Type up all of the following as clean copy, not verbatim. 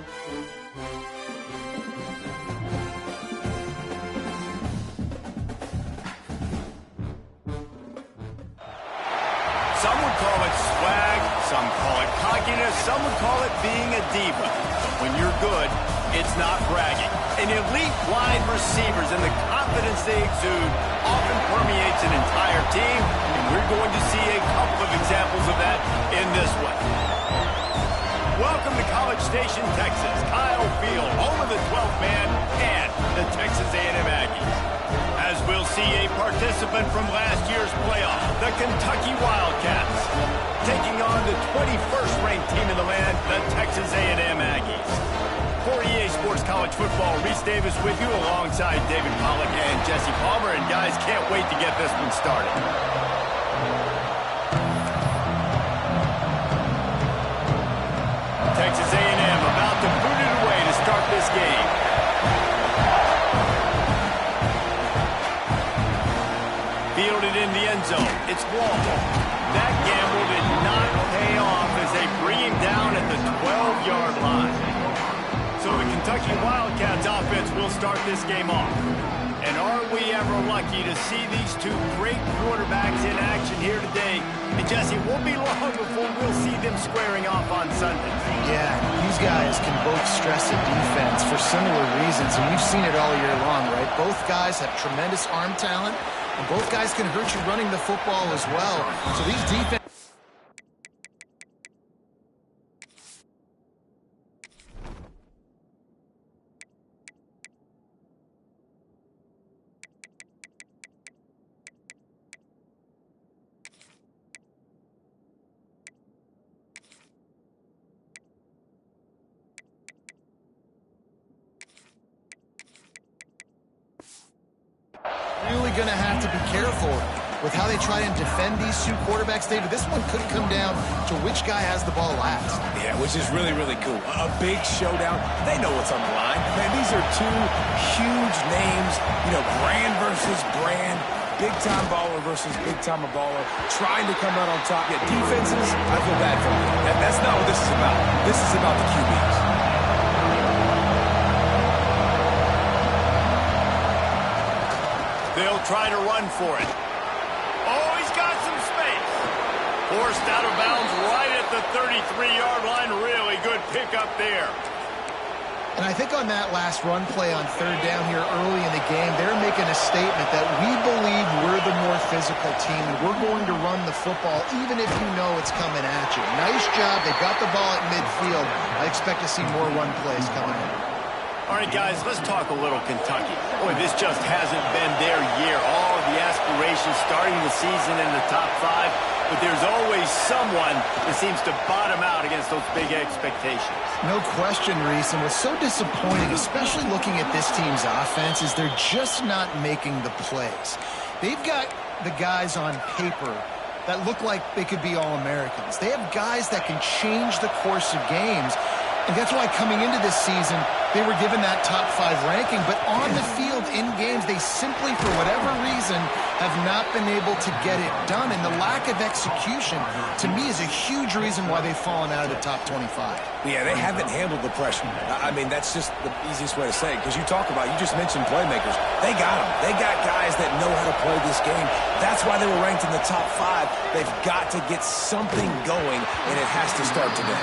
Some would call it swag, some call it cockiness, some would call it being a diva. But when you're good, it's not bragging. An elite wide receivers and the confidence they exude often permeates an entire team, and we're going to see a couple of examples of that in this one. Welcome to College Station, Texas. Kyle Field, home of the 12th man and the Texas A&M Aggies. As we'll see a participant from last year's playoff, the Kentucky Wildcats, taking on the 21st ranked team in the land, the Texas A&M Aggies. For EA Sports College Football, Reese Davis with you alongside David Pollack and Jesse Palmer. And guys, can't wait to get this one started. Texas A&M about to boot it away to start this game. Fielded in the end zone. It's Wall. That gamble did not pay off as they bring him down at the 12-yard line. So the Kentucky Wildcats offense will start this game off. And are we ever lucky to see these two great quarterbacks in action here today? And Jesse, it won't be long before we'll see them squaring off on Sunday. Yeah, these guys can both stress a defense for similar reasons, and we've seen it all year long, right? Both guys have tremendous arm talent, and both guys can hurt you running the football as well. So these defense... really going to have to be careful with how they try and defend these two quarterbacks, David. This one could come down to which guy has the ball last. Yeah, which is really, really cool. A big showdown. They know what's on the line. Man, these are two huge names. You know, brand versus brand. Big-time baller versus big-time baller. Trying to come out on top. Yeah, defenses, I feel bad for them. That's not what this is about. This is about the QBs. They'll try to run for it. Oh, he's got some space. Forced out of bounds right at the 33-yard line. Really good pickup there. And I think on that last run play on third down here early in the game, they're making a statement that we believe we're the more physical team, and we're going to run the football even if you know it's coming at you. Nice job. They got the ball at midfield. I expect to see more run plays coming in. All right, guys, let's talk a little Kentucky. Boy, this just hasn't been their year. All of the aspirations starting the season in the top 5, but there's always someone that seems to bottom out against those big expectations. No question, Reese, and what's so disappointing, especially looking at this team's offense, is they're just not making the plays. They've got the guys on paper that look like they could be All-Americans. They have guys that can change the course of games. And that's why coming into this season, they were given that top 5 ranking. But on the field, in games, they simply, for whatever reason, have not been able to get it done. And the lack of execution, to me, is a huge reason why they've fallen out of the top 25. Yeah, they haven't handled the pressure. I mean, that's just the easiest way to say it. Because you just mentioned playmakers. They got them. They got guys that know how to play this game. That's why they were ranked in the top 5. They've got to get something going, and it has to start today.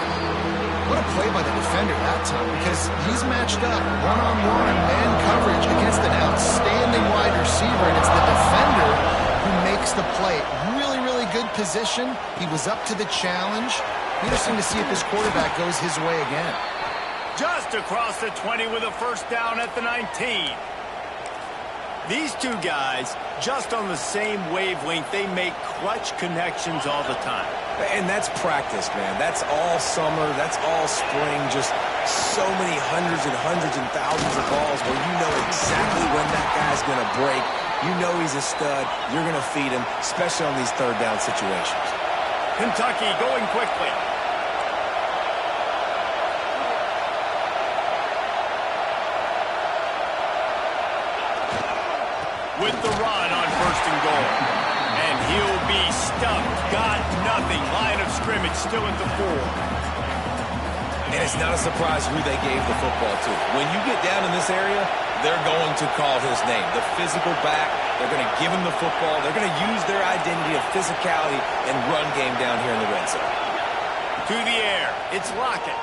What a play by the defender that time, because he's matched up one-on-one man coverage against an outstanding wide receiver, and it's the defender who makes the play. Really, really good position. He was up to the challenge. Interesting to see if this quarterback goes his way again. Just across the 20 with a first down at the 19. These two guys, just on the same wavelength, they make clutch connections all the time. And that's practice, man. That's all summer. That's all spring. Just so many hundreds and thousands of balls where you know exactly when that guy's going to break. You know he's a stud. You're going to feed him, especially on these third down situations. Kentucky going quickly. With the run on first and goal. And he'll be stuffed. Got nothing. Line of scrimmage still at the 4. And it's not a surprise who they gave the football to. When you get down in this area, they're going to call his name. The physical back, they're going to give him the football. They're going to use their identity of physicality and run game down here in the red zone. To the air, it's Lockett.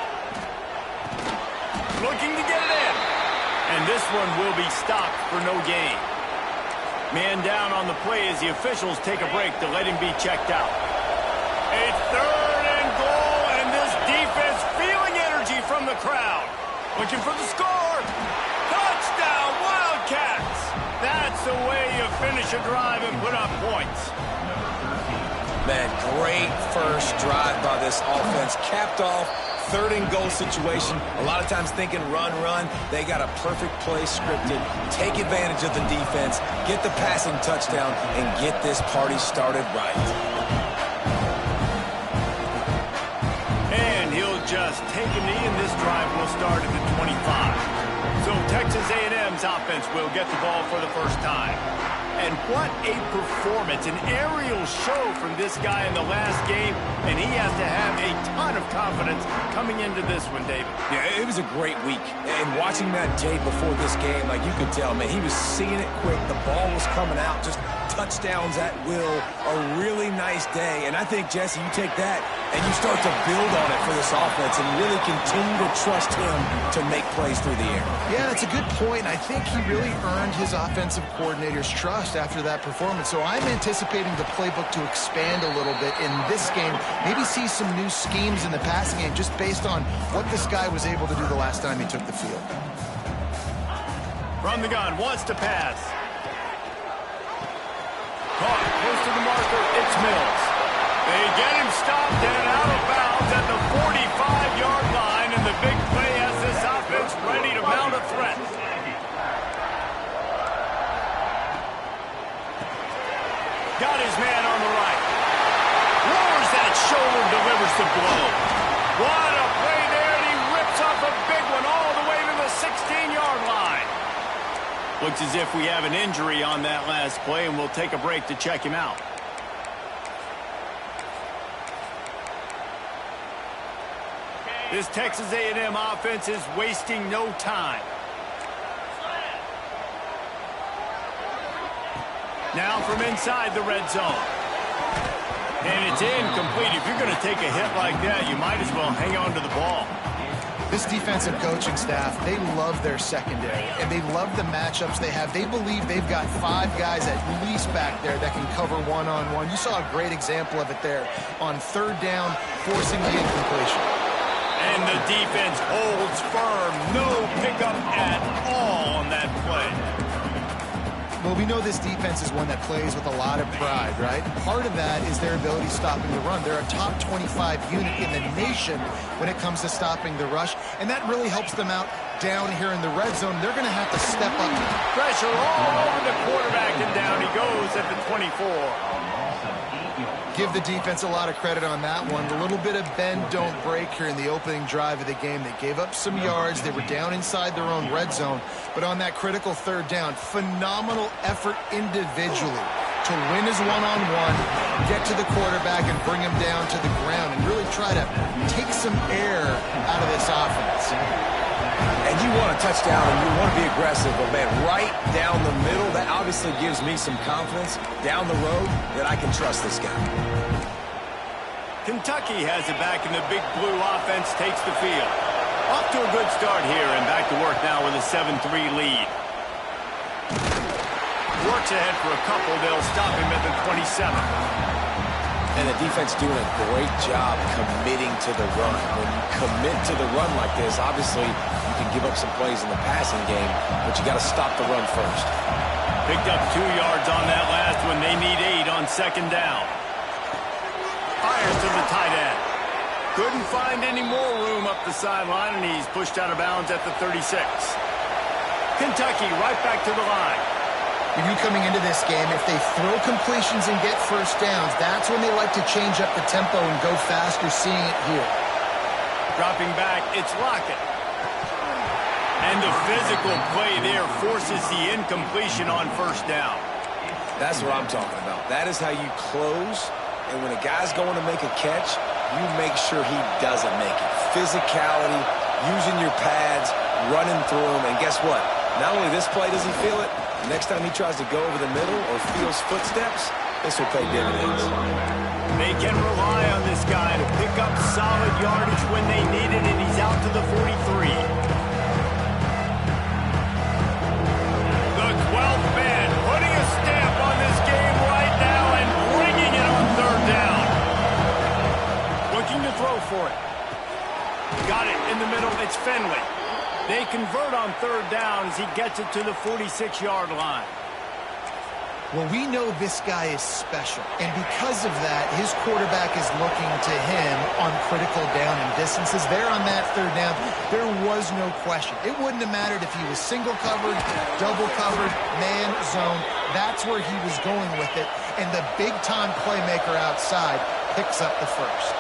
Looking to get it in. And this one will be stopped for no gain. Man down on the play as the officials take a break to let him be checked out. It's 3rd and goal, and this defense feeling energy from the crowd. Looking for the score. Touchdown, Wildcats. That's the way you finish a drive and put up points. Man, great first drive by this offense. Capped off, 3rd and goal situation. A lot of times thinking run, run. They got a perfect play scripted. Take advantage of the defense, get the passing touchdown, and get this party started right. And he'll just take a knee, and this drive will start at the 25. So Texas A&M's offense will get the ball for the first time. And what a performance, an aerial show from this guy in the last game, and he has to have a ton of confidence coming into this one, David. Yeah, it was a great week. And watching that tape before this game, like you could tell, man, he was seeing it quick. The ball was coming out, just touchdowns at will. A really nice day. And I think, Jesse, you take that and you start to build on it for this offense and really continue to trust him to make plays through the air. Yeah, that's a good point. I think he really earned his offensive coordinator's trust after that performance. So I'm anticipating the playbook to expand a little bit in this game. Maybe see some new schemes in the passing game just based on what this guy was able to do the last time he took the field. From the gun, wants to pass. Caught close to the marker, it's Mills. They get him stopped and out of bounds at the 45-yard line, and the big play has this offense ready to mount a threat. Got his man on the right. Lowers that shoulder, delivers the blow. What a play there, and he rips off a big one all the way to the 16-yard line. Looks as if we have an injury on that last play, and we'll take a break to check him out. This Texas A&M offense is wasting no time. Now from inside the red zone. And it's incomplete. If you're going to take a hit like that, you might as well hang on to the ball. This defensive coaching staff, they love their secondary, and they love the matchups they have. They believe they've got 5 guys at least back there that can cover one-on-one. You saw a great example of it there on 3rd down, forcing the incompletion. And the defense holds firm. No pickup at all on that play. Well, we know this defense is one that plays with a lot of pride, right? Part of that is their ability stopping the run. They're a top 25 unit in the nation when it comes to stopping the rush, and that really helps them out down here in the red zone. They're going to have to step up. Pressure all over the quarterback, and down he goes at the 24. Give the defense a lot of credit on that one. A little bit of bend, don't break here in the opening drive of the game. They gave up some yards. They were down inside their own red zone. But on that critical 3rd down, phenomenal effort individually to win his one-on-one, get to the quarterback and bring him down to the ground and really try to take some air out of this offense. And you want a touchdown and you want to be aggressive, but man, right down the middle, that obviously gives me some confidence down the road that I can trust this guy. Kentucky has it back, and the big blue offense takes the field. Off to a good start here, and back to work now with a 7-3 lead. Works ahead for a couple. They'll stop him at the 27. And the defense doing a great job committing to the run. When you commit to the run like this, obviously you can give up some plays in the passing game, but you got to stop the run first. Picked up 2 yards on that last one. They need 8 on 2nd down. Fires to the tight end. Couldn't find any more room up the sideline, and he's pushed out of bounds at the 36. Kentucky right back to the line. If you coming into this game, if they throw completions and get first downs, that's when they like to change up the tempo and go faster, seeing it here. Dropping back, it's Lockett. And the physical play there forces the incompletion on 1st down. That's what I'm talking about. That is how you close, and when a guy's going to make a catch, you make sure he doesn't make it. physicality, using your pads, running through them, and guess what? Not only this play does he feel it, next time he tries to go over the middle or feels footsteps, this will pay dividends. They can rely on this guy to pick up solid yardage when they need it, and he's out to the 43. The 12th man putting a stamp on this game right now and bringing it on third down. Looking to throw for it. Got it in the middle. It's Finley. They convert on third down as he gets it to the 46-yard line. Well, we know this guy is special, and because of that, his quarterback is looking to him on critical down and distances. There on that third down, there was no question. It wouldn't have mattered if he was single covered, double covered, man, zone. That's where he was going with it, and the big-time playmaker outside picks up the first.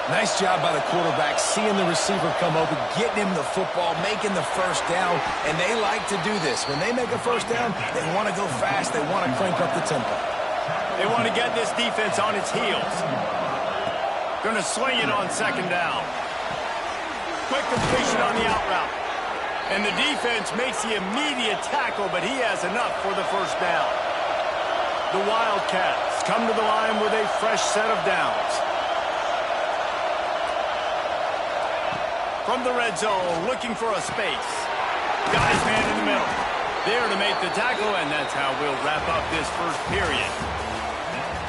Nice job by the quarterback, seeing the receiver come open, getting him the football, making the first down, and they like to do this. When they make a first down, they want to go fast. They want to crank up the tempo. They want to get this defense on its heels. Going to swing it on second down. Quick completion on the out route. And the defense makes the immediate tackle, but he has enough for the first down. The Wildcats come to the line with a fresh set of downs. From the red zone, looking for a space. Got his man in the middle. There to make the tackle, and that's how we'll wrap up this first period.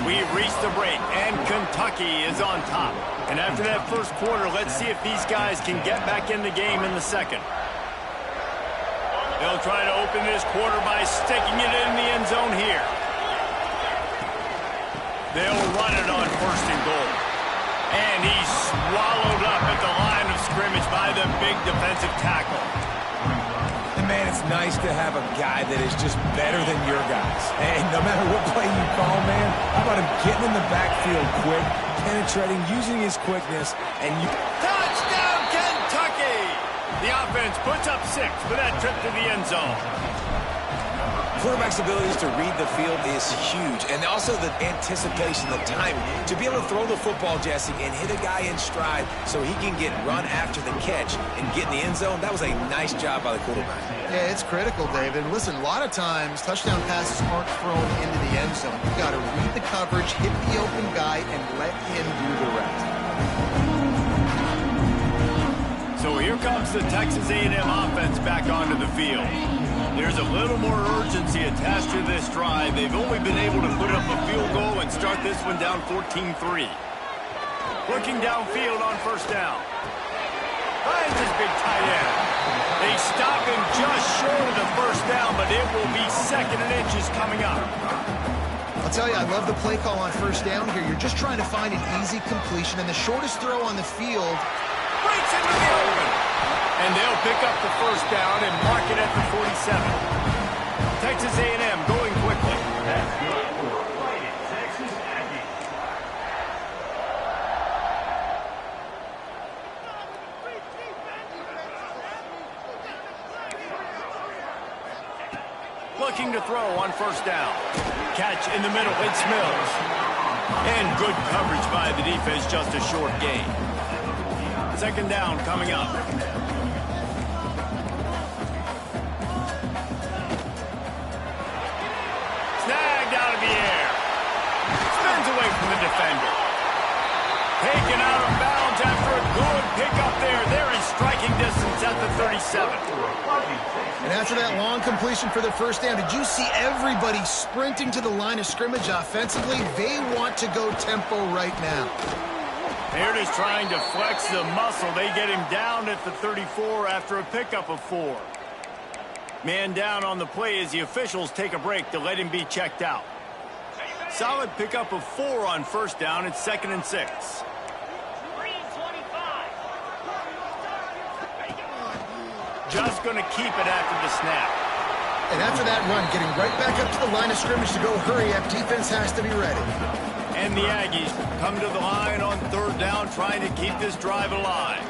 We've reached the break, and Kentucky is on top. And after that first quarter, let's see if these guys can get back in the game in the second. They'll try to open this quarter by sticking it in the end zone here. They'll run it on first and goal. And he's swallowed up at the line of scrimmage by the big defensive tackle. And man, it's nice to have a guy that is just better than your guys. And no matter what play you call, man, how about him getting in the backfield quick, penetrating, using his quickness, and you... Touchdown, Kentucky! The offense puts up 6 for that trip to the end zone. Quarterback's abilities to read the field is huge, and also the anticipation, the timing. To be able to throw the football, Jesse, and hit a guy in stride so he can get run after the catch and get in the end zone, that was a nice job by the quarterback. Yeah, it's critical, David. Listen, a lot of times touchdown passes aren't thrown into the end zone. You've got to read the coverage, hit the open guy, and let him do the rest. So here comes the Texas A&M offense back onto the field. There's a little more urgency attached to this drive. They've only been able to put up a field goal and start this one down 14-3. Looking downfield on first down. Finds his big tight end. They stop him just short of the first down, but it will be second and inches coming up. I'll tell you, I love the play call on first down here. You're just trying to find an easy completion, and the shortest throw on the field breaks into the open. And they'll pick up the first down and mark it at the 47. Texas A&M going quickly. That's good for Fighting Texas Aggies. Looking to throw on first down. Catch in the middle, it's Mills. And good coverage by the defense, just a short gain. Second down coming up. Snagged out of the air. Spins away from the defender. Taken out of bounds after a good pickup there. They're in striking distance at the 37. And after that long completion for the first down, did you see everybody sprinting to the line of scrimmage offensively? They want to go tempo right now. They're just trying to flex the muscle. They get him down at the 34 after a pickup of 4. Man down on the play as the officials take a break to let him be checked out. Solid pickup of 4 on first down. It's 2nd and 6. Just going to keep it after the snap. And after that run, getting right back up to the line of scrimmage to go hurry up, defense has to be ready. And the Aggies come to the line on third down, trying to keep this drive alive.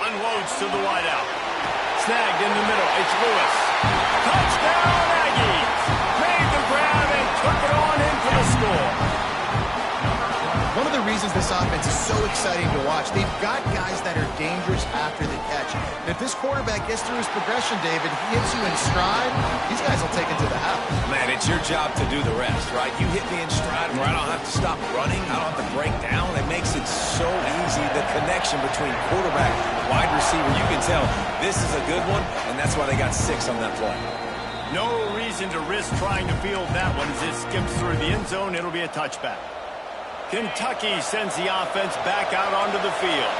Unloads to the wideout. Snagged in the middle. It's Lewis. Touchdown, Aggies! Made the grab and took it on in for the score. One of the reasons this offense is so exciting to watch, they've got guys that are dangerous after the catch. And if this quarterback gets through his progression, David, he hits you in stride, these guys will take it to the house. Man, it's your job to do the rest, right? You hit me in stride where I don't have to stop running, I don't have to break down. It makes it so easy, the connection between quarterback and wide receiver. You can tell this is a good one, and that's why they got 6 on that play. No reason to risk trying to field that one as it skips through the end zone. It'll be a touchback. Kentucky sends the offense back out onto the field.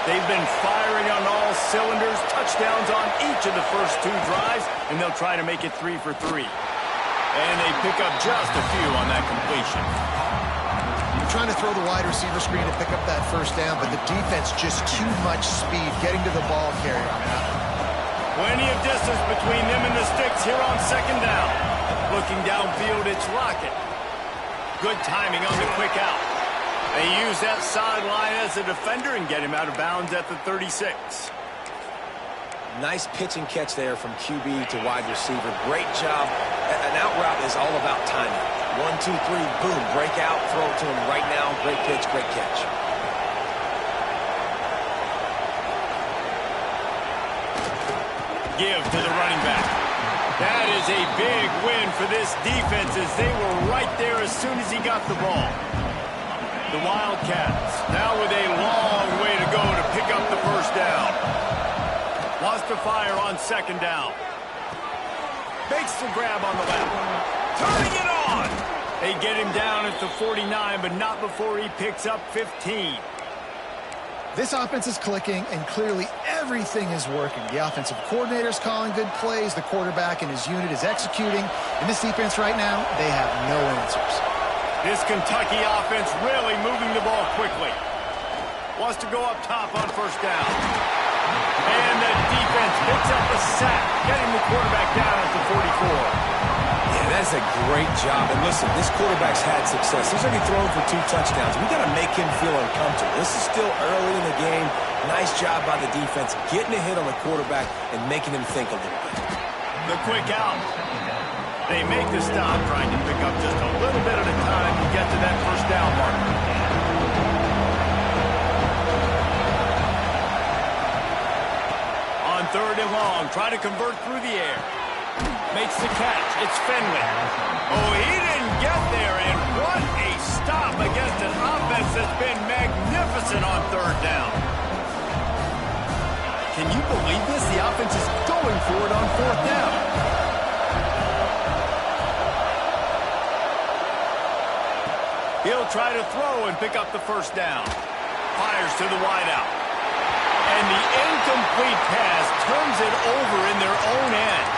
They've been firing on all cylinders, touchdowns on each of the first 2 drives, and they'll try to make it 3 for 3. And they pick up just a few on that completion. You're trying to throw the wide receiver screen to pick up that first down, but the defense just too much speed getting to the ball carrier on that one. Plenty of distance between them and the sticks here on second down. Looking downfield, it's Lockett. Good timing on the quick out. They use that sideline as a defender and get him out of bounds at the 36. Nice pitch and catch there from QB to wide receiver. Great job. An out route is all about timing. 1, 2, 3, boom, break out, throw it to him right now. Great pitch, great catch. Give to the running back. That is a big win for this defense as they were right there as soon as he got the ball. The Wildcats now with a long way to go to pick up the first down. Wants to fire on second down. Makes the grab on the left. Turning it on. They get him down at the 49, but not before he picks up 15. This offense is clicking, and clearly everything is working. The offensive coordinator's calling good plays. The quarterback and his unit is executing. And this defense right now, they have no answers. This Kentucky offense really moving the ball quickly. Wants to go up top on first down. And the defense picks up a sack, getting the quarterback down at the 44. Yeah, that's a great job. And listen, this quarterback's had success. He's already thrown for 2 touchdowns. We got to make him feel uncomfortable. This is still early in the game. Nice job by the defense, getting a hit on the quarterback and making him think a little bit. The quick out. They make the stop, trying to pick up just a little bit at a time to get to that first down mark. On third and long, try to convert through the air. Makes the catch. It's Fenwick. Oh, he didn't get there, and what a stop against an offense that's been magnificent on third down. Can you believe this? The offense is going for it on fourth down. He'll try to throw and pick up the first down. Fires to the wideout. And the incomplete pass turns it over in their own end.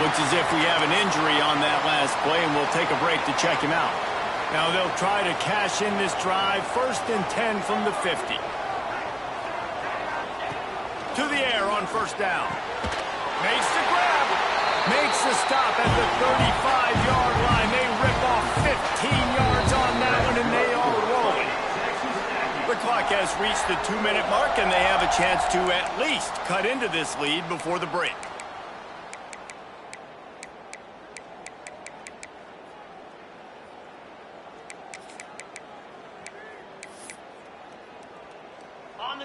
Looks as if we have an injury on that last play, and we'll take a break to check him out. Now they'll try to cash in this drive. 1st and 10 from the 50. To the air on first down. Makes the grab. Makes the stop at the 35-yard line. They rip off 15 yards on that one, and they are rolling. The clock has reached the 2-minute mark, and they have a chance to at least cut into this lead before the break.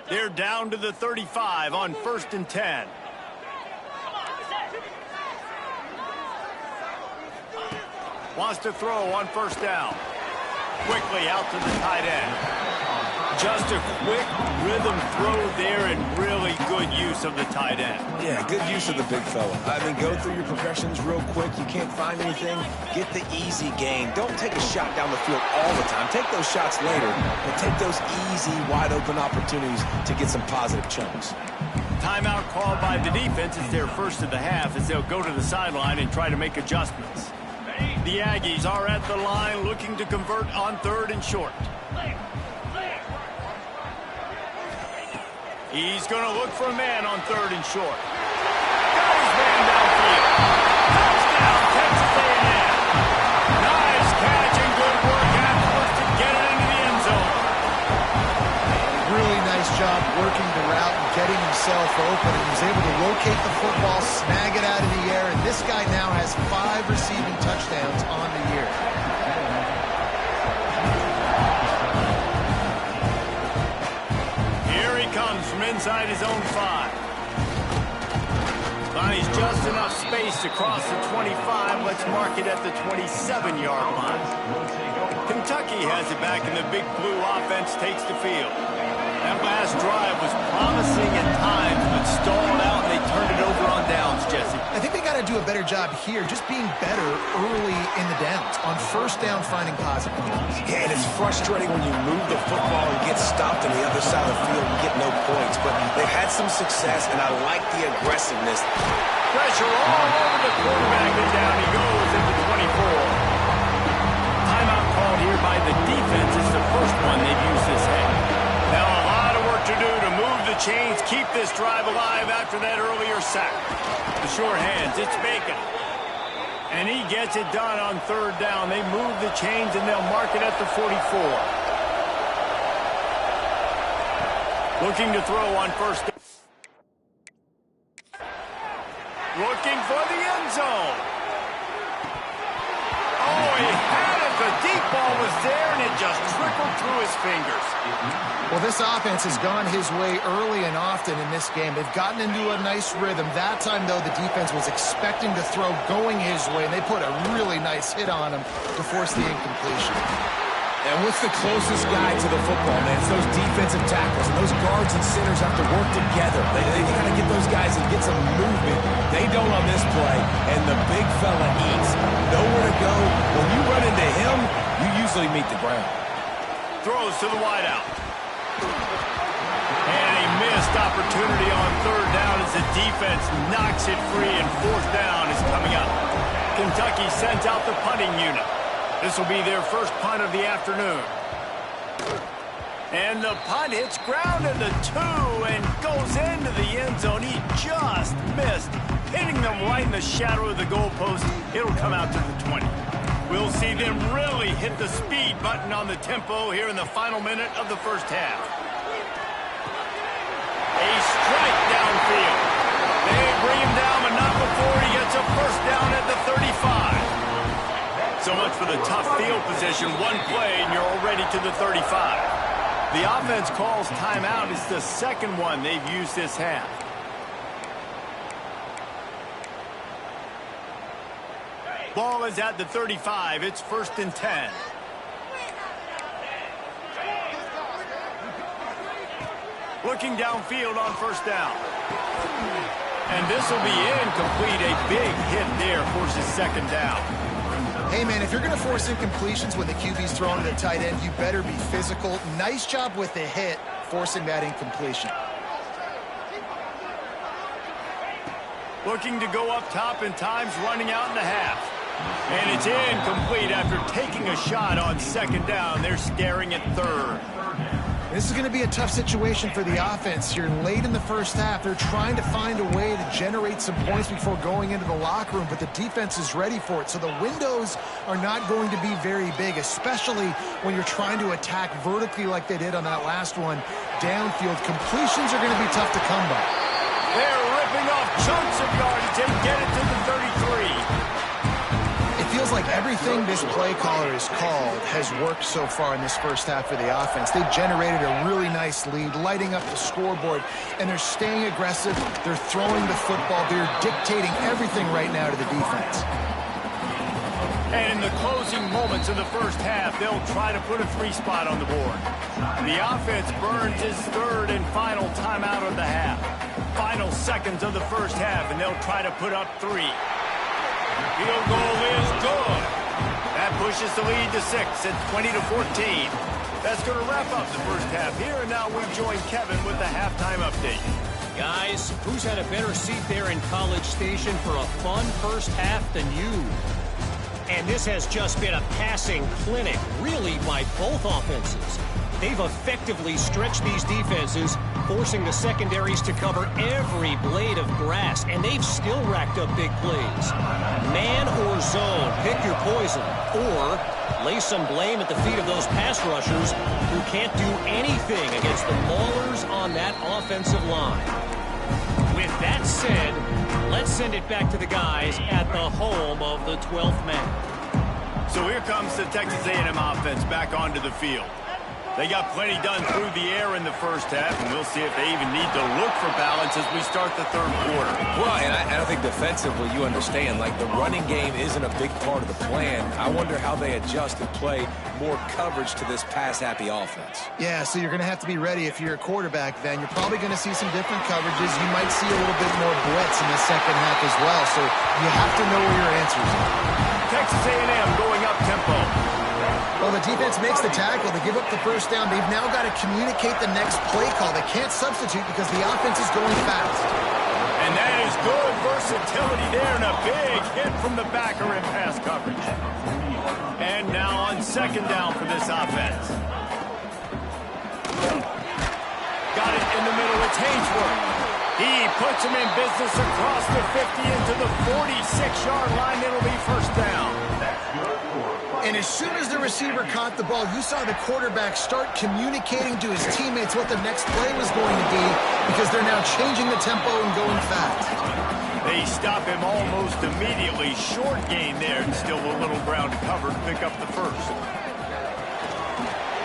They're down to the 35 on 1st and 10. Wants to throw on first down. Quickly out to the tight end. Just a quick rhythm throw there and really good use of the tight end. Yeah, good use of the big fella. I mean, go through your progressions real quick. You can't find anything. Get the easy gain. Don't take a shot down the field all the time. Take those shots later, but take those easy, wide-open opportunities to get some positive chunks. Timeout called by the defense is their first of the half as they'll go to the sideline and try to make adjustments. The Aggies are at the line looking to convert on 3rd and short. He's going to look for a man on 3rd and short. Got his man downfield. Touchdown, Texas A&M. Nice catch and good work afterwards to get it into the end zone. Really nice job working the route and getting himself open. And he's able to locate the football, snag it out of the air, and this guy now has 5 receiving touchdowns on the year. inside his own 5. Finds just enough space to cross the 25. Let's mark it at the 27-yard line. Kentucky has it back, and the Big Blue offense takes the field. That last drive was promising at times, but stalled out, and they turned it over on downs, Jesse. I think they got to do a better job here, just being better early in the downs. On first down, finding positive plays. Yeah, and it's frustrating when you move the football and get stopped on the other side of the field and get no points. But they've had some success, and I like the aggressiveness. Pressure all over the quarterback, and down he goes at the 24. Timeout called here by the defense. It's the first one they've used this half. Now a lot of work to do to move the chains, keep this drive alive after that earlier sack. The short hands, it's Bacon. And he gets it done on third down. They move the chains, and they'll mark it at the 44. Looking to throw on first down. Looking for the end zone. Oh, he had it. The deep ball was there, and it just trickled through his fingers. Well, this offense has gone his way early and often in this game. They've gotten into a nice rhythm. That time, though, the defense was expecting to throw going his way, and they put a really nice hit on him to force the incompletion. And what's the closest guy to the football, man? It's those defensive tackles, and those guards and centers have to work together. They got to get those guys and get some movement. They don't on this play, and the big fella eats. Nowhere to go. When you run into him, you usually meet the ground. Throws to the wideout. And a missed opportunity on third down as the defense knocks it free, and fourth down is coming up. Kentucky sends out the punting unit. This will be their first punt of the afternoon. And the punt hits ground in the 2 and goes into the end zone. He just missed, hitting them right in the shadow of the goalpost. It'll come out to the 20. We'll see them really hit the speed button on the tempo here in the final minute of the first half. A strike downfield. They bring him down, but not before he gets a first down at the 35. So much for the tough field position. One play, and you're already to the 35. The offense calls timeout. It's the second one they've used this half. Ball is at the 35. It's 1st and 10. Looking downfield on first down. And this will be incomplete. A big hit there forces second down. Hey, man, if you're going to force incompletions when the QB's throwing at a tight end, you better be physical. Nice job with the hit, forcing that incompletion. Looking to go up top, and time's running out in the half. And it's incomplete after taking a shot on second down. They're staring at third. This is going to be a tough situation for the offense here. Late in the first half, they're trying to find a way to generate some points before going into the locker room, but the defense is ready for it. So the windows are not going to be very big, especially when you're trying to attack vertically like they did on that last one. Downfield completions are going to be tough to come by. They're ripping off chunks of yardage and get it to the 33. It feels like everything this play caller has called has worked so far in this first half for the offense. They've generated a really nice lead, lighting up the scoreboard, and they're staying aggressive. They're throwing the football. They're dictating everything right now to the defense. And in the closing moments of the first half, they'll try to put a 3 spot on the board. The offense burns his third and final timeout of the half. Final seconds of the first half, and they'll try to put up 3. Field goal is good. That pushes the lead to 6 at 20-14. That's going to wrap up the first half here, and now we join Kevin with the halftime update. Guys, who's had a better seat there in College Station for a fun first half than you? And this has just been a passing clinic, really, by both offenses. They've effectively stretched these defenses, forcing the secondaries to cover every blade of grass, and they've still racked up big plays. Man or zone, pick your poison, or lay some blame at the feet of those pass rushers who can't do anything against the maulers on that offensive line. With that said, let's send it back to the guys at the home of the 12th man. So here comes the Texas A&M offense back onto the field. They got plenty done through the air in the first half, and we'll see if they even need to look for balance as we start the third quarter. Well, and I think defensively, you understand, like the running game isn't a big part of the plan. I wonder how they adjust and play more coverage to this pass-happy offense. Yeah, so you're going to have to be ready if you're a quarterback then. You're probably going to see some different coverages. You might see a little bit more blitz in the second half as well, so you have to know where your answers are. Texas A&M going up tempo. Well, the defense makes the tackle. They give up the first down. They've now got to communicate the next play call. They can't substitute because the offense is going fast. And that is good versatility there and a big hit from the backer in pass coverage. And now on second down for this offense. Got it in the middle. It's Hainsworth. He puts him in business across the 50 into the 46-yard line. It'll be first down. And as soon as the receiver caught the ball, you saw the quarterback start communicating to his teammates what the next play was going to be because they're now changing the tempo and going fast. They stop him almost immediately. Short gain there and still a little ground to cover to pick up the first.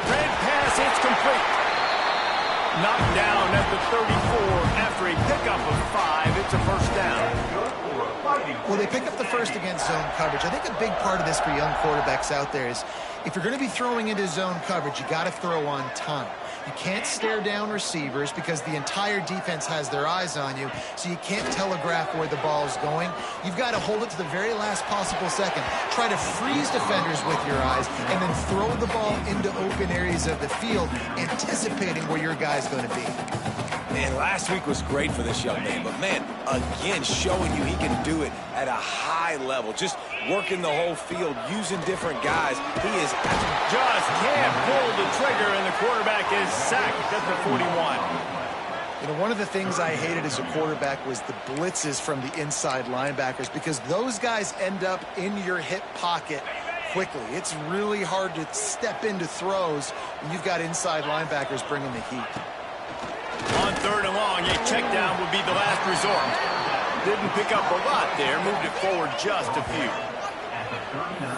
Red pass, it's complete. Knocked down at the 34 after a pickup of 5. It's a first down. Well, they pick up the first against zone coverage. I think a big part of this for young quarterbacks out there is if you're going to be throwing into zone coverage, you got to throw on time. You can't stare down receivers because the entire defense has their eyes on you, so you can't telegraph where the ball is going. You've got to hold it to the very last possible second. Try to freeze defenders with your eyes and then throw the ball into open areas of the field, anticipating where your guy's going to be. Man, last week was great for this young man, but man, again, showing you he can do it at a high level. Just working the whole field, using different guys. He is just can't pull the trigger, and the quarterback is sacked at the 41. You know, one of the things I hated as a quarterback was the blitzes from the inside linebackers because those guys end up in your hip pocket quickly. It's really hard to step into throws when you've got inside linebackers bringing the heat. On third and long, a check down would be the last resort. Didn't pick up a lot there, moved it forward just a few.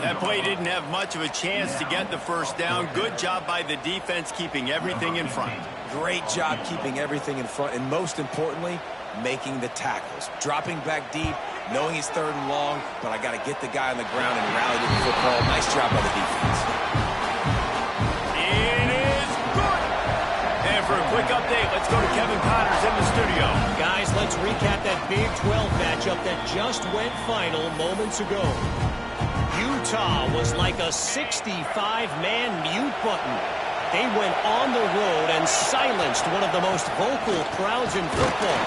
That play didn't have much of a chance to get the first down. Good job by the defense keeping everything in front. Great job keeping everything in front, and most importantly, making the tackles. Dropping back deep, knowing he's third and long, but I got to get the guy on the ground and rally to the football. Nice job by the defense. For a quick update, let's go to Kevin Connors in the studio. Guys, let's recap that Big 12 matchup that just went final moments ago. Utah was like a 65-man mute button. They went on the road and silenced one of the most vocal crowds in football.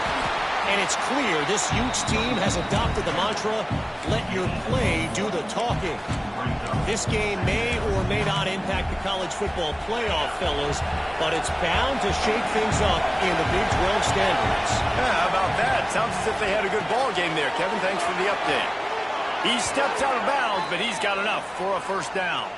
And it's clear this Utes team has adopted the mantra, let your play do the talking. This game may or may not impact the college football playoff, fellas, but it's bound to shake things up in the Big 12 standards. Yeah, how about that? Sounds as if they had a good ball game there. Kevin, thanks for the update. He steps out of bounds, but he's got enough for a first down.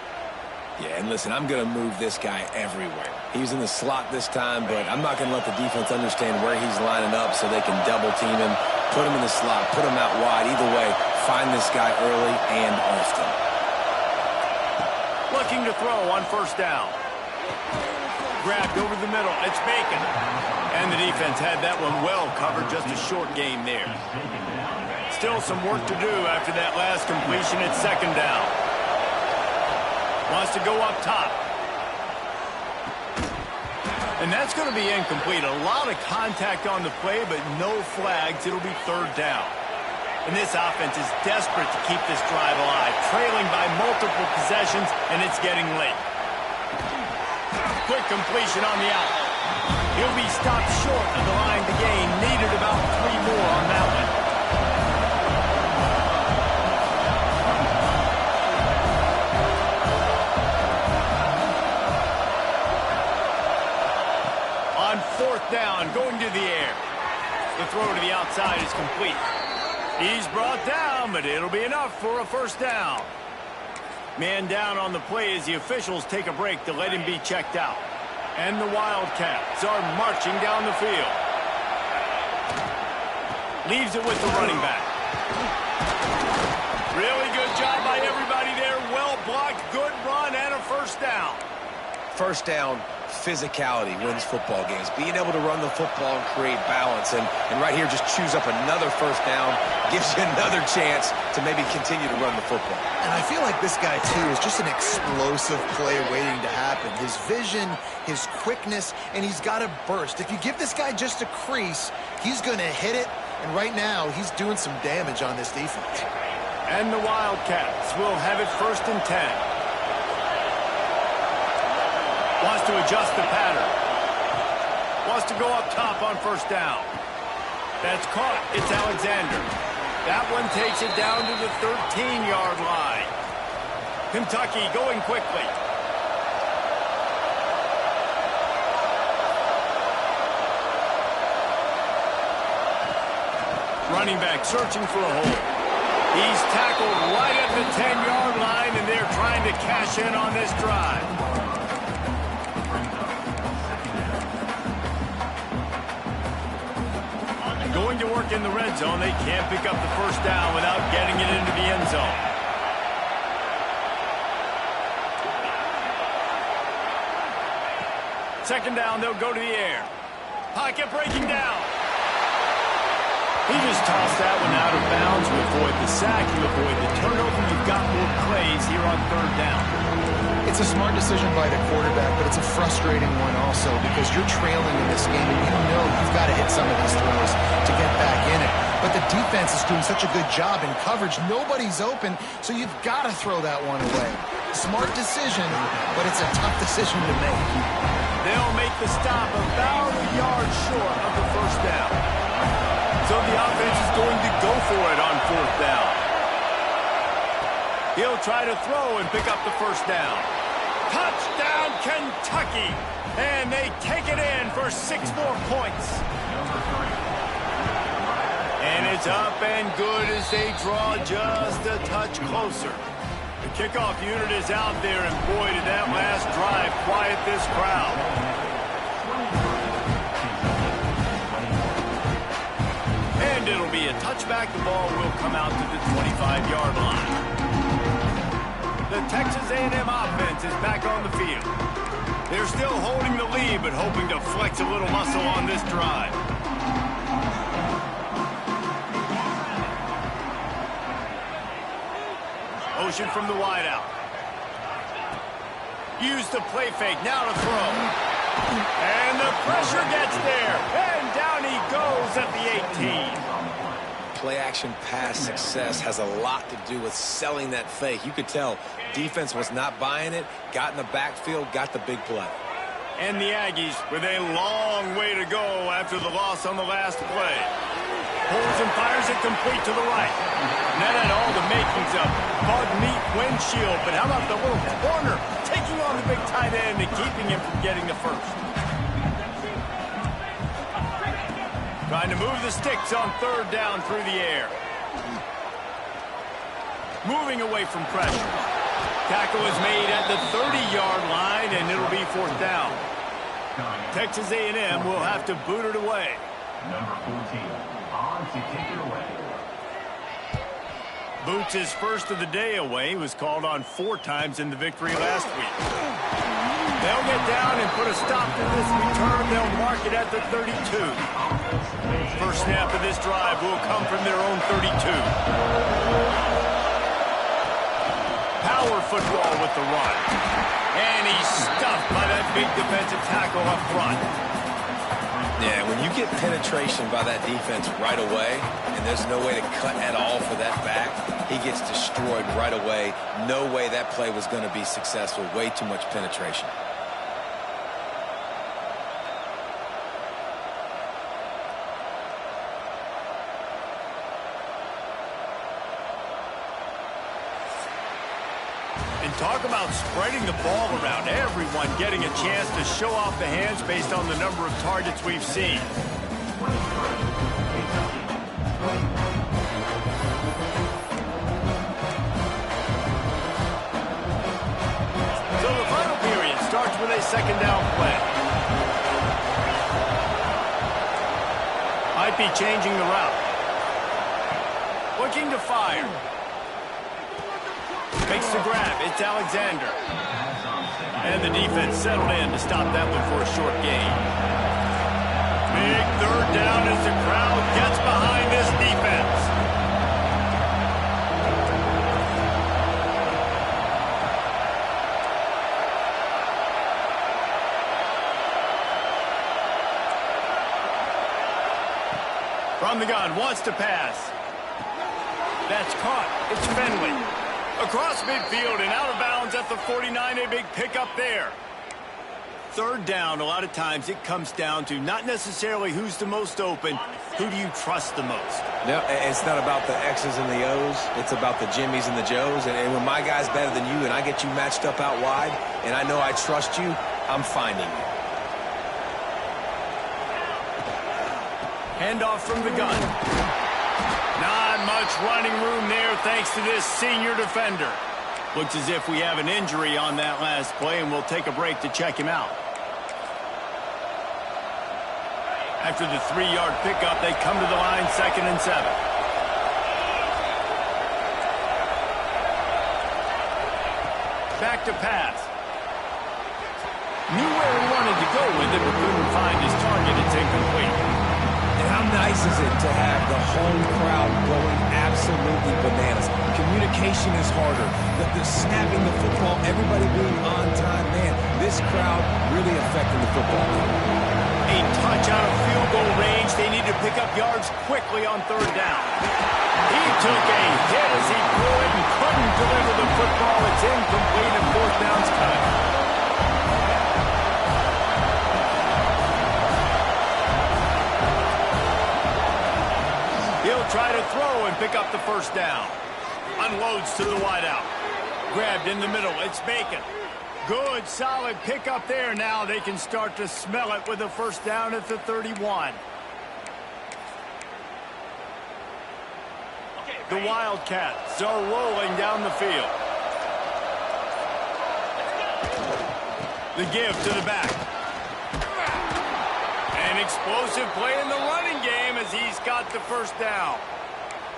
Yeah, and listen, I'm going to move this guy everywhere. He was in the slot this time, but I'm not going to let the defense understand where he's lining up so they can double team him, put him in the slot, put him out wide. Either way, find this guy early and often. Looking to throw on first down. Grabbed over the middle. It's Bacon. And the defense had that one well covered. Just a short game there. Still some work to do after that last completion. It's second down. Wants to go up top. And that's going to be incomplete. A lot of contact on the play, but no flags. It'll be third down. And this offense is desperate to keep this drive alive, trailing by multiple possessions, and it's getting late. Quick completion on the out. He'll be stopped short of the line to gain. Needed about 3 more on that one. On fourth down, going to the air. The throw to the outside is complete. He's brought down, but it'll be enough for a first down. Man down on the play as the officials take a break to let him be checked out. And the Wildcats are marching down the field. Leaves it with the running back. Really good job by everybody there. Well blocked, good run, and a first down. First down, physicality wins football games. Being able to run the football and create balance. And right here, just choose up another first down, gives you another chance to maybe continue to run the football. And I feel like this guy, too, is just an explosive play waiting to happen. His vision, his quickness, and he's got a burst. If you give this guy just a crease, he's going to hit it. And right now, he's doing some damage on this defense. And the Wildcats will have it 1st and 10. Wants to adjust the pattern. Wants to go up top on 1st down. That's caught. It's Alexander. That one takes it down to the 13-yard line. Kentucky going quickly. Running back searching for a hole. He's tackled right at the 10-yard line, and they're trying to cash in on this drive. Going to work in the red zone. They can't pick up the 1st down without getting it into the end zone. Second down, they'll go to the air. Pocket breaking down. He just tossed that one out of bounds to avoid the sack. You avoid the turnover. You've got more plays here on 3rd down. It's a smart decision by the quarterback, but it's a frustrating one also because you're trailing in this game and you know you've got to hit some of these throws to get back in it. But the defense is doing such a good job in coverage. Nobody's open, so you've got to throw that one away. Smart decision, but it's a tough decision to make. They'll make the stop about a yard short of the 1st down. So the offense is going to go for it on 4th down. He'll try to throw and pick up the 1st down. Touchdown, Kentucky! And they take it in for 6 more points. And it's up and good as they draw just a touch closer. The kickoff unit is out there, and boy, did that last drive quiet this crowd. And it'll be a touchback. The ball will come out to the 25-yard line. The Texas A&M offense is back on the field. They're still holding the lead, but hoping to flex a little muscle on this drive. Motion from the wideout. Use the play fake. Now to throw. And the pressure gets there. And down he goes at the 18. Play-action pass success has a lot to do with selling that fake. You could tell defense was not buying it, got in the backfield, got the big play. And the Aggies with a long way to go after the loss on the last play. Pulls and fires it complete to the right. And that had all the makings of bug meat windshield. But how about the little corner taking on the big tight end and keeping him from getting the 1st? Trying to move the sticks on 3rd down through the air. Moving away from pressure. Tackle is made at the 30-yard line, and it'll be 4th down. Texas A&M will have to boot it away. Number 14, on to take it away. Boots his first of the day away. He was called on 4 times in the victory last week. They'll get down and put a stop to this return. They'll mark it at the 32. First snap of this drive will come from their own 32. Power football with the run. And he's stuffed by that big defensive tackle up front. Yeah, when you get penetration by that defense right away, and there's no way to cut at all for that back, he gets destroyed right away. No way that play was going to be successful. Way too much penetration. And talk about spreading the ball around. Everyone getting a chance to show off the hands based on the number of targets we've seen. So the final period starts with a 2nd down play. Might be changing the route. Looking to fire. Makes the grab. It's Alexander. And the defense settled in to stop that one for a short gain. Big third down as the crowd gets behind this defense. From the gun, wants to pass. That's caught. It's Fenley. Across midfield and out of bounds at the 49, a big pickup there. Third down, a lot of times it comes down to not necessarily who's the most open, who do you trust the most? No, it's not about the X's and the O's. It's about the Jimmys and the Joes. And when my guy's better than you and I get you matched up out wide and I know I trust you, I'm finding you. Handoff from the gun. Not much running room there thanks to this senior defender. Looks as if we have an injury on that last play, and we'll take a break to check him out. After the 3-yard pickup, they come to the line, 2nd and 7. Back to pass. Knew where he wanted to go with it, but couldn't find his target. It's incomplete. And how nice is it to have the home crowd going absolutely bananas? Communication is harder. The snapping the football, everybody being on time. Man, this crowd really affecting the football game. A touch out of field goal range. They need to pick up yards quickly on 3rd down. He took a hit as he threw it and couldn't deliver the football. It's incomplete and 4th down's cut. He'll try to throw and pick up the 1st down. Unloads to the wideout. Grabbed in the middle. It's Bacon. Good, solid pickup there. Now they can start to smell it with a 1st down at the 31. The Wildcats are rolling down the field. The give to the back. An explosive play in the running game as he's got the 1st down.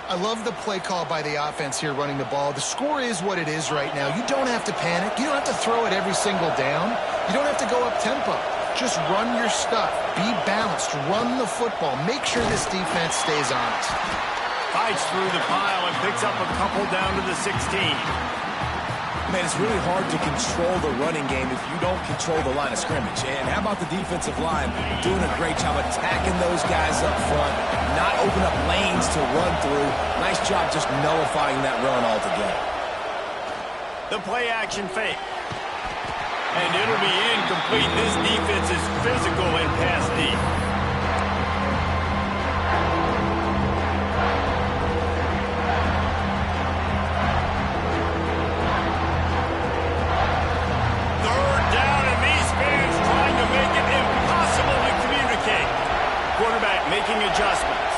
I love the play call by the offense here running the ball. The score is what it is right now. You don't have to panic. You don't have to throw it every single down. You don't have to go up tempo. Just run your stuff. Be balanced. Run the football. Make sure this defense stays honest. Fights through the pile and picks up a couple down to the 16. Man, it's really hard to control the running game if you don't control the line of scrimmage. And how about the defensive line doing a great job attacking those guys up front, not open up lanes to run through. Nice job just nullifying that run altogether. The play action fake. And it'll be incomplete. This defense is physical and pass deep. Quarterback making adjustments.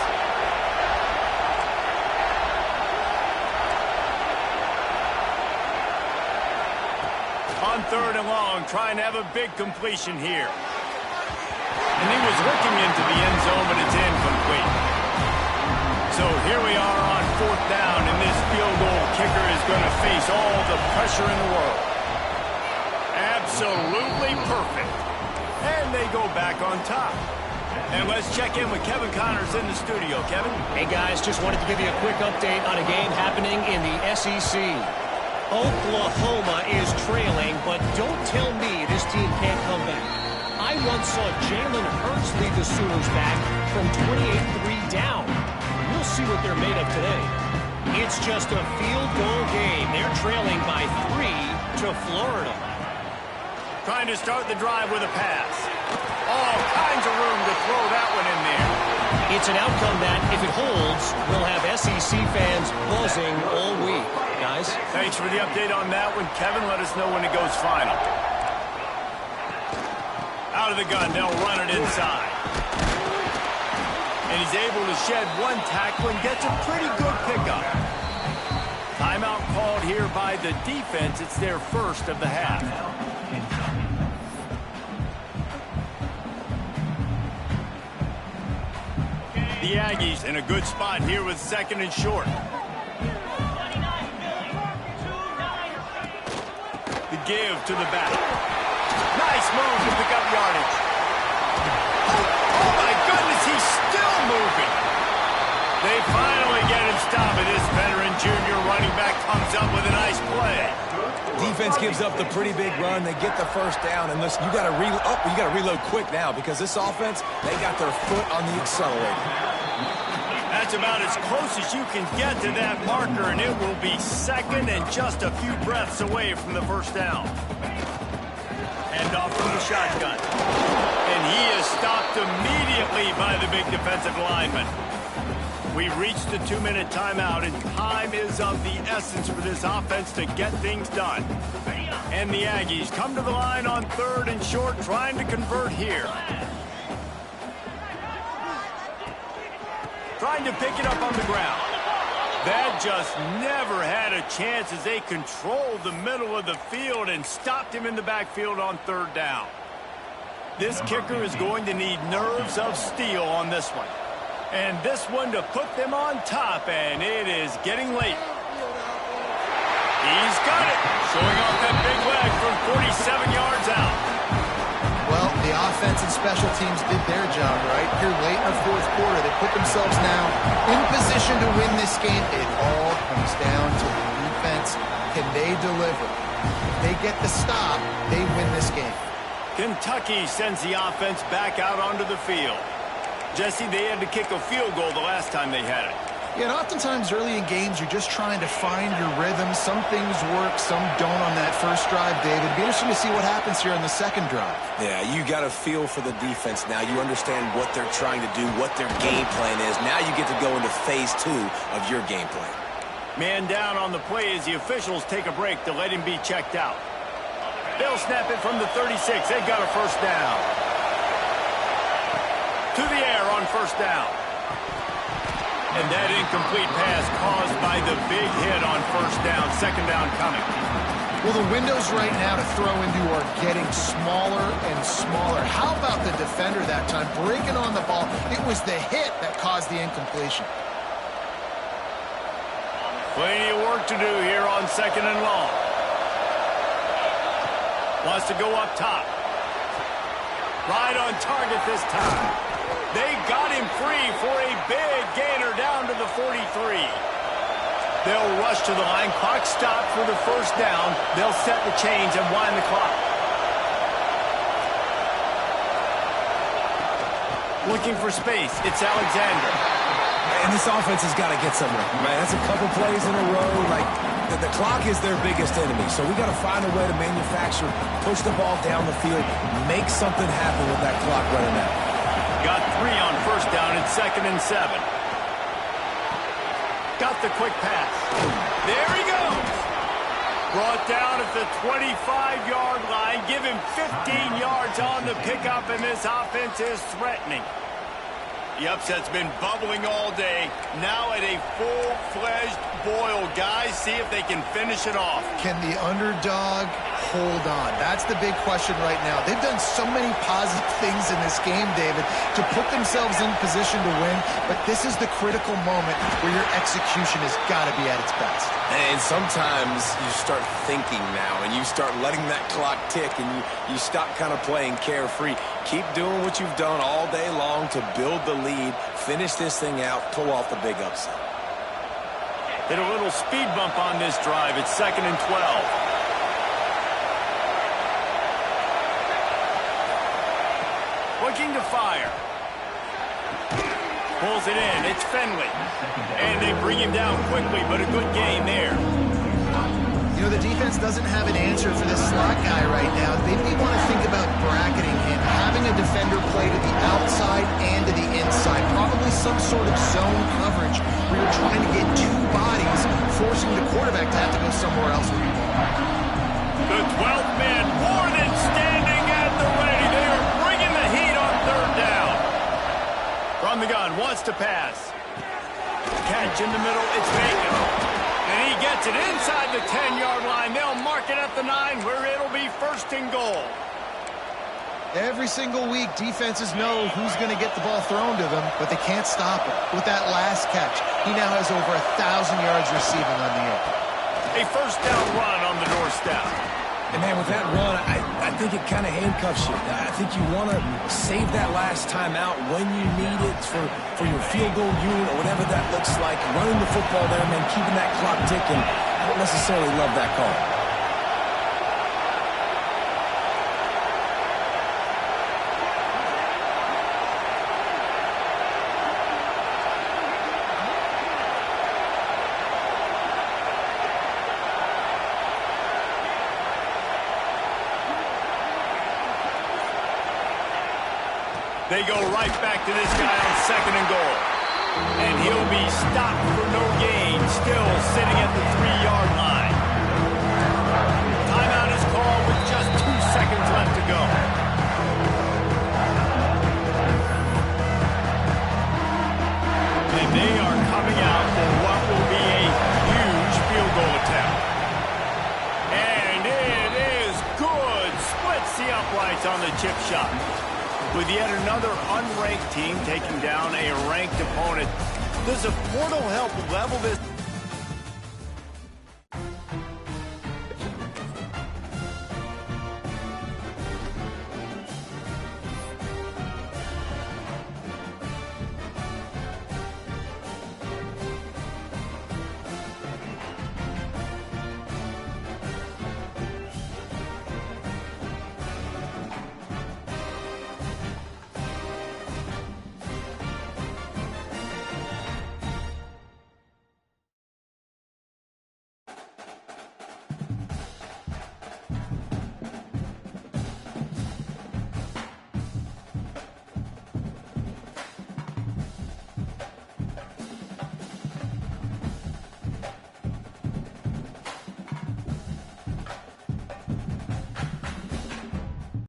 On 3rd and long, trying to have a big completion here. And he was looking into the end zone, but it's incomplete. So here we are on 4th down, and this field goal kicker is going to face all the pressure in the world. Absolutely perfect. And they go back on top. And let's check in with Kevin Connors in the studio. Kevin? Hey, guys, just wanted to give you a quick update on a game happening in the SEC. Oklahoma is trailing, but don't tell me this team can't come back. I once saw Jalen Hurts lead the Sooners back from 28-3 down. We'll see what they're made of today. It's just a field goal game. They're trailing by 3 to Florida. Trying to start the drive with a pass. All kinds of room to throw that one in there. It's an outcome that, if it holds, will have SEC fans buzzing all week. Guys? Thanks for the update on that one, Kevin. Let us know when it goes final. Out of the gun, they'll run it inside. And he's able to shed one tackle and gets a pretty good pickup. Timeout called here by the defense. It's their 1st of the half. The Aggies in a good spot here with 2nd and short. The give to the back. Nice move to pick up yardage. Oh my goodness, he's still moving. They finally get him stopped, and this veteran junior running back comes up with a nice play. Defense gives up the pretty big run. They get the first down, and listen, you got to reload quick now because this offense, they got their foot on the accelerator. That's about as close as you can get to that marker, and it will be second and just a few breaths away from the first down. Hand off from the shotgun. And he is stopped immediately by the big defensive lineman. We've reached the 2-minute timeout, and time is of the essence for this offense to get things done. And the Aggies come to the line on 3rd and short, trying to convert here. Trying to pick it up on the ground. That just never had a chance as they controlled the middle of the field and stopped him in the backfield on 3rd down. This kicker is going to need nerves of steel on this one. And this one to put them on top, and it is getting late. He's got it, showing off that big leg from 47 yards out. Well, the offense and special teams did their job, right? Here late in the 4th quarter, they put themselves now in position to win this game. It all comes down to the defense. Can they deliver? If they get the stop, they win this game. Kentucky sends the offense back out onto the field. Jesse, they had to kick a field goal the last time they had it. Yeah, and oftentimes early in games, you're just trying to find your rhythm. Some things work, some don't on that first drive, David. It'd be interesting to see what happens here on the second drive. Yeah, you got a feel for the defense now. You understand what they're trying to do, what their game plan is. Now you get to go into phase 2 of your game plan. Man down on the play as the officials take a break to let him be checked out. They'll snap it from the 36. They've got a first down. To the air on first down. And that incomplete pass caused by the big hit on first down. Second down coming. Well, the windows right now to throw into are getting smaller and smaller. How about the defender that time breaking on the ball? It was the hit that caused the incompletion. Plenty of work to do here on 2nd and long. Wants to go up top. Right on target this time. They got him free for a big gainer down to the 43. They'll rush to the line. Clock stopped for the first down. They'll set the chains and wind the clock. Looking for space. It's Alexander. And this offense has got to get somewhere, man. That's a couple plays in a row. Like, the clock is their biggest enemy. So we got to find a way to manufacture, push the ball down the field, make something happen with that clock running out. Got 3 on first down and 2nd and 7. Got the quick pass. There he goes. Brought down at the 25-yard line. Give him 15 yards on the pickup, and this offense is threatening. The upset's been bubbling all day. Now at a full-fledged boil. Guys, see if they can finish it off. Can the underdog hold on? That's the big question right now. They've done so many positive things in this game, David, to put themselves in position to win, but this is the critical moment where your execution has got to be at its best. And sometimes you start thinking now, and you start letting that clock tick, and you stop kind of playing carefree. Keep doing what you've done all day long to build the lead, finish this thing out, pull off the big upset. Hit a little speed bump on this drive. It's 2nd and 12. Looking to fire. Pulls it in. It's Finley. And they bring him down quickly, but a good gain there. You know, the defense doesn't have an answer for this slot guy right now. They may want to think about bracketing him, having a defender play to the outside and to the inside. Probably some sort of zone coverage where you're trying to get 2 bodies, forcing the quarterback to have to go somewhere else with the ball. The 12th man more than standing at the ready. They are bringing the heat on 3rd down. From the gun, wants to pass. Catch in the middle, it's vacant. And he gets it inside the 10-yard line. They'll mark it at the 9 where it'll be 1st and goal. Every single week, defenses know who's going to get the ball thrown to them, but they can't stop him. With that last catch, he now has over 1,000 yards receiving on the year. A 1st down run on the doorstep. And, man, with that run, I think it kind of handcuffs you. I think you want to save that last time out when you need it for your field goal unit or whatever that looks like. Running the football there, man, keeping that clock ticking. I don't necessarily love that call. They go right back to this guy on 2nd and goal. And he'll be stopped for no gain, still sitting at the 3-yard line. Timeout is called with just 2 seconds left to go. And they are coming out for what will be a huge field goal attempt. And it is good. Splits the uprights on the chip shot. With yet another unranked team taking down a ranked opponent, does a portal help level this?